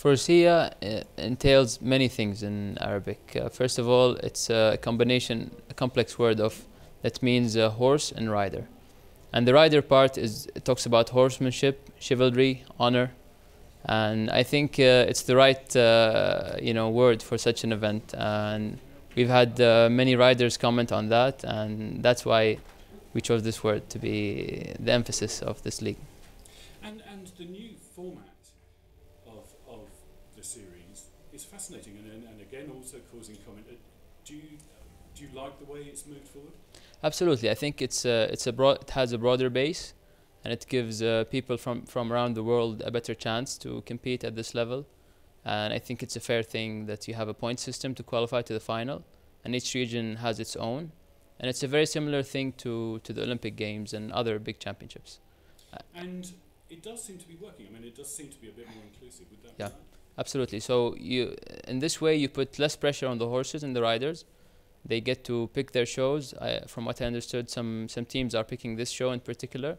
Furusiyya entails many things in Arabic. First of all, it's a combination, a complex word of that means horse and rider. And the rider part it talks about horsemanship, chivalry, honor, and I think it's the right word for such an event. And we've had many riders comment on that, and that's why we chose this word to be the emphasis of this league. And the new format of the series is fascinating, and again also causing comment. Do you like the way it's moved forward? Absolutely, I think it has a broader base, and it gives people from around the world a better chance to compete at this level. And I think it's a fair thing that you have a point system to qualify to the final, and each region has its own. And it's a very similar thing to the Olympic Games and other big championships. And it does seem to be working. I mean, it does seem to be a bit more inclusive. Would that be right? Absolutely. So in this way, you put less pressure on the horses and the riders. They get to pick their shows. From what I understood, some teams are picking this show in particular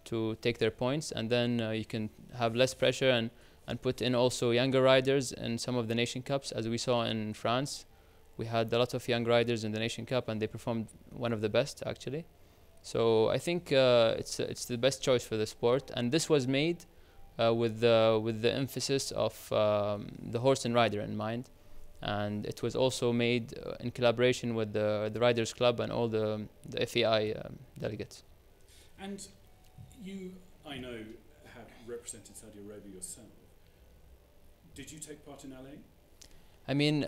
to take their points, and then you can have less pressure and put in also younger riders in some of the Nation Cups, as we saw in France. We had a lot of young riders in the Nation Cup, and they performed one of the best, actually. So I think it's the best choice for the sport, and this was made with the emphasis of the horse and rider in mind, and it was also made in collaboration with the Riders Club and all the FEI delegates. And you, I know, have represented Saudi Arabia yourself. Did you take part in Gallen? I mean,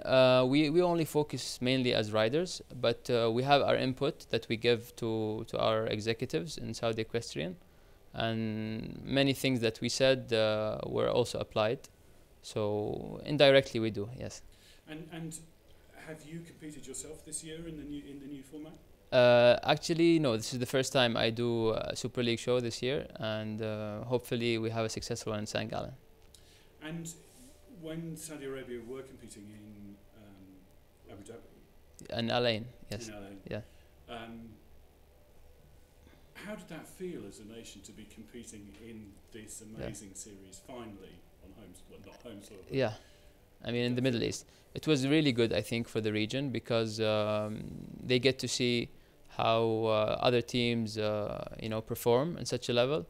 we only focus mainly as riders, but we have our input that we give to our executives in Saudi Equestrian, and many things that we said were also applied. So indirectly we do, yes. And have you competed yourself this year in the new format? Actually, no. This is the first time I do a Super League show this year, and hopefully we have a successful one in St. Gallen. And when Saudi Arabia were competing in Abu Dhabi? And Alain, yes. In Alain. Yeah. How did that feel as a nation to be competing in this amazing series finally on not home soil? Yeah, I mean in the Middle East. It was really good, I think, for the region because they get to see how other teams, perform on such a level,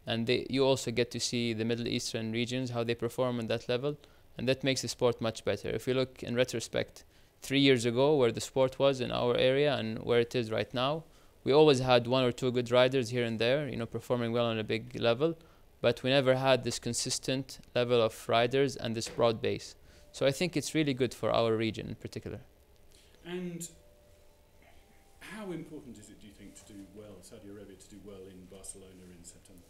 and you also get to see the Middle Eastern regions how they perform on that level, and that makes the sport much better. If you look in retrospect, 3 years ago, where the sport was in our area and where it is right now, we always had one or two good riders here and there, performing well on a big level, but we never had this consistent level of riders and this broad base. So I think it's really good for our region in particular. And how important is it, do you think, to do well, Saudi Arabia to do well in Barcelona in September?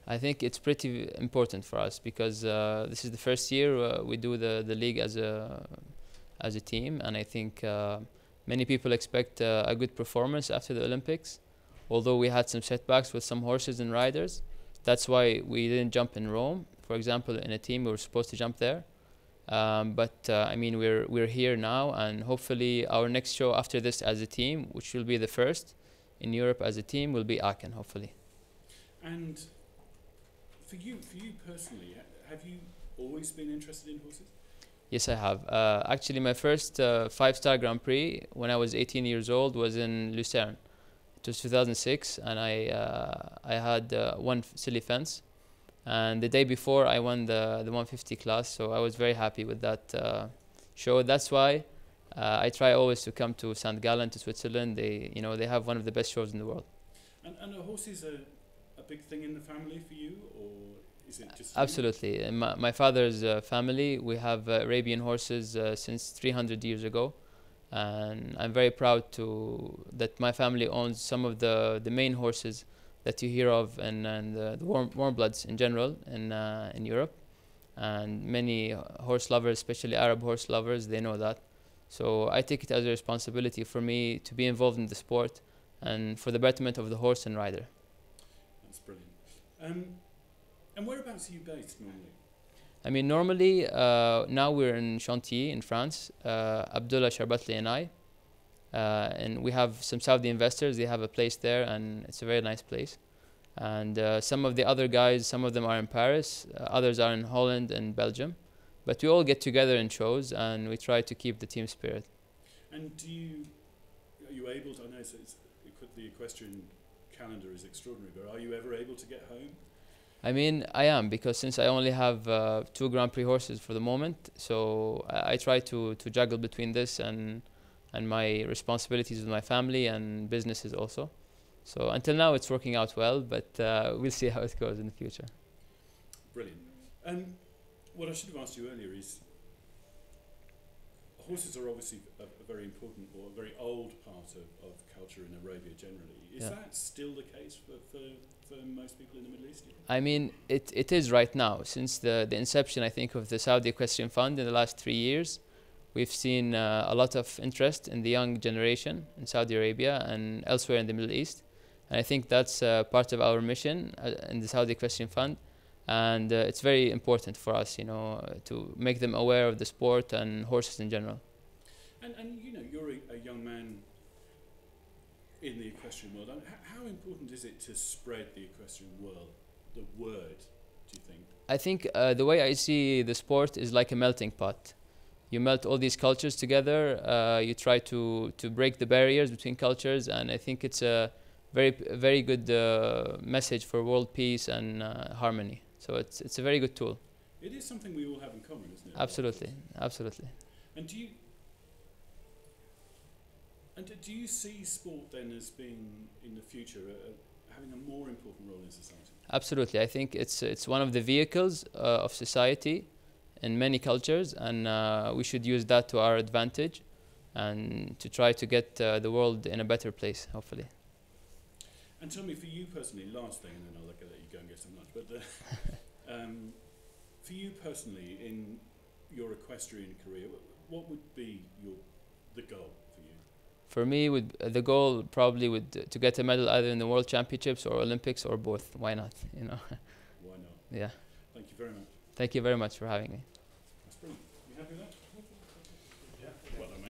I think it's pretty important for us because this is the first year we do the league as a team, and I think many people expect a good performance after the Olympics, although we had some setbacks with some horses and riders. That's why we didn't jump in Rome, for example. In a team we were supposed to jump there, but I mean we're here now, and hopefully our next show after this as a team, which will be the first in Europe as a team, will be Aachen, hopefully. And for you personally, have you always been interested in horses? Yes, I have. Actually, my first 5-star Grand Prix when I was 18 years old was in Lucerne. It was 2006, and I had one silly fence, and the day before I won the 150 class, so I was very happy with that show. That's why I try always to come to St. Gallen, to Switzerland. They have one of the best shows in the world. And are horses a big thing in the family for you, or is it just... Absolutely. In my father's family, we have Arabian horses since 300 years ago, and I'm very proud that my family owns some of the main horses that you hear of and the warm bloods in general in Europe, and many horse lovers, especially Arab horse lovers, they know that. So I take it as a responsibility for me to be involved in the sport and for the betterment of the horse and rider. That's brilliant. And whereabouts are you based normally? I mean, normally, now we're in Chantilly in France, Abdullah Sharbatli and I. And we have some Saudi investors, they have a place there, and it's a very nice place. And some of the other guys, some of them are in Paris, others are in Holland and Belgium. But we all get together in shows, and we try to keep the team spirit. And are you able to, I know the equestrian calendar is extraordinary, but are you ever able to get home? I mean, I am, because since I only have 2 Grand Prix horses for the moment, so I try to juggle between this and my responsibilities with my family and businesses also. So until now it's working out well, but we'll see how it goes in the future. Brilliant. What I should have asked you earlier is, horses are obviously a very important or a very old part of culture in Arabia generally. Is that still the case for most people in the Middle East? I mean, it is right now. Since the inception, I think, of the Saudi Equestrian Fund in the last 3 years, we've seen a lot of interest in the young generation in Saudi Arabia and elsewhere in the Middle East. And I think that's part of our mission in the Saudi Equestrian Fund. And it's very important for us, you know, to make them aware of the sport and horses in general. And you know, you're a young man in the equestrian world. How important is it to spread the equestrian world, the word, do you think? I think the way I see the sport is like a melting pot. You melt all these cultures together, you try to break the barriers between cultures, and I think it's a very good message for world peace and harmony. So it's a very good tool. It is something we all have in common, isn't it? Absolutely, absolutely. And do you see sport then as being, in the future, having a more important role in society? Absolutely. I think it's one of the vehicles of society in many cultures, and we should use that to our advantage and to try to get the world in a better place, hopefully. And tell me, for you personally, last thing, and then I'll let you go and get some lunch, but for you personally, in your equestrian career, what would be the goal for you? For me, the goal probably would to get a medal either in the World Championships or Olympics or both. Why not? You know. Why not? Yeah. Thank you very much. Thank you very much for having me. That's brilliant. You happy with that?